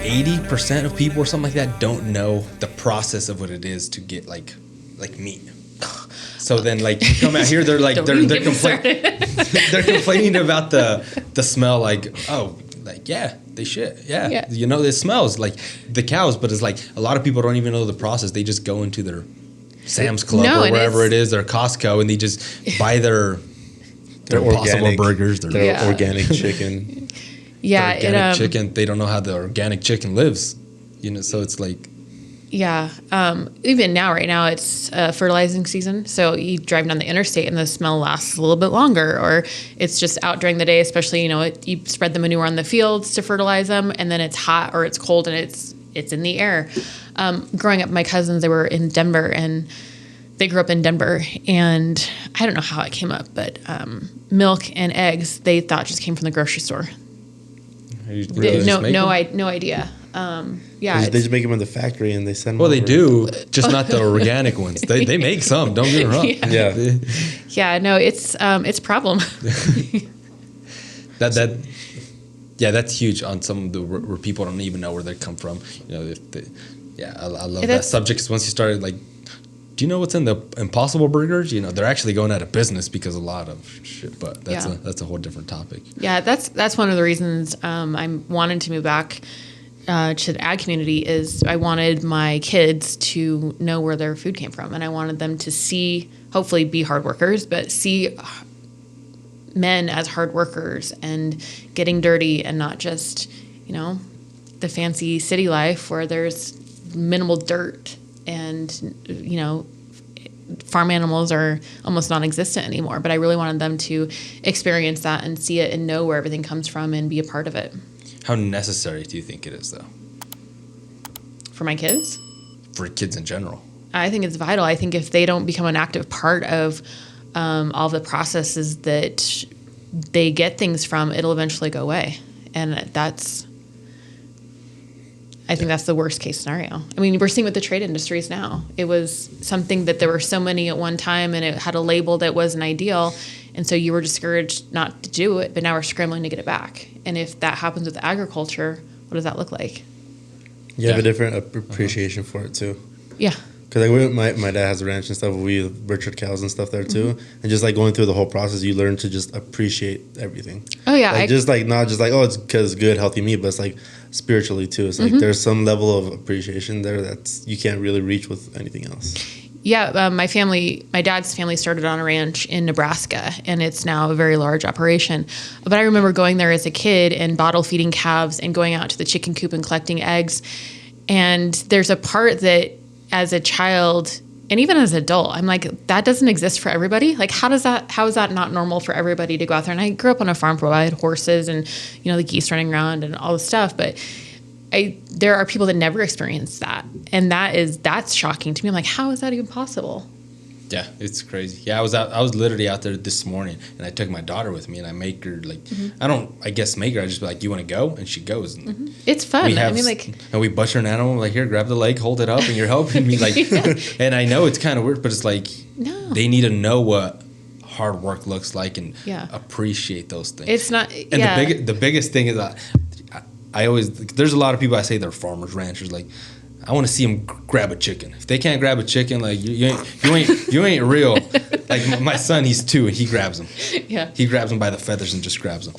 80% of people or something like that don't know the process of what it is to get like meat. So then, like, you come out here, they're like, they're complaining about the smell, like, oh, like, yeah, they shit, yeah. You know, it smells like the cows, but it's like a lot of people don't even know the process. They just go into their Sam's Club or wherever it is, their Costco, and they just buy their Impossible Burgers, their organic chicken. Yeah, organic chicken. They don't know how the organic chicken lives, you know. So it's like. Yeah. Even now, right now, it's fertilizing season. So you drive down the interstate and the smell lasts a little bit longer, or it's just out during the day, especially, you know, you spread the manure on the fields to fertilize them, and then it's hot or it's cold and it's in the air. Growing up, my cousins, they were in Denver, and they grew up in Denver, and I don't know how it came up, but milk and eggs, they thought just came from the grocery store. Really no idea. Yeah, they just make them in the factory and they send them. Well, they do, just not the organic ones. They make some. Don't get me wrong. Yeah. No, it's a problem. That's huge on some of the where people don't even know where they come from. You know, I love that subject. 'Cause once you started, like, do you know what's in the Impossible Burgers? You know, they're actually going out of business because a lot of shit. But that's a whole different topic. Yeah, that's one of the reasons I'm wanting to move back to the ag community. Is I wanted my kids to know where their food came from, and I wanted them to see, hopefully be hard workers, but see men as hard workers and getting dirty, and not just, you know, the fancy city life where there's minimal dirt and, you know, farm animals are almost non-existent anymore. But I really wanted them to experience that and see it and know where everything comes from and be a part of it. How necessary do you think it is, though? For my kids? For kids in general. I think it's vital. I think if they don't become an active part of all the processes that they get things from, it'll eventually go away. And I think that's the worst case scenario. I mean, we're seeing with the trade industries now. It was something that there were so many at one time, and it had a label that wasn't ideal. And so you were discouraged not to do it, but now we're scrambling to get it back. And if that happens with agriculture, what does that look like? You have a different appreciation for it, too. Yeah. Because like my dad has a ranch and stuff. We butchered cows and stuff there too, and just like going through the whole process, you learn to just appreciate everything. Oh yeah, like, not just like, oh, it's because good healthy meat, but it's like spiritually too. It's like there's some level of appreciation there that's you can't really reach with anything else. Yeah, my dad's family started on a ranch in Nebraska, and it's now a very large operation. But I remember going there as a kid and bottle feeding calves and going out to the chicken coop and collecting eggs. And there's a part that, as a child and even as an adult, I'm like, that doesn't exist for everybody. Like, how is that not normal for everybody to go out there? And I grew up on a farm where I had horses and, you know, the geese running around and all this stuff. But there are people that never experience that. And that's shocking to me. I'm like, how is that even possible? Yeah, it's crazy. Yeah, I was literally out there this morning, and I took my daughter with me, and I make her like, I just be like, you want to go? And she goes. And it's fun. And we butcher an animal, like, here, grab the leg, hold it up, and you're helping me. Like, and I know it's kind of weird, but it's like, they need to know what hard work looks like and appreciate those things. It's not, and the biggest thing is that I always, there's a lot of people I say they're farmers, ranchers, like, I want to see them grab a chicken. If they can't grab a chicken, like you ain't real. Like my son, he's 2, and he grabs them. Yeah, he grabs them by the feathers and just grabs them.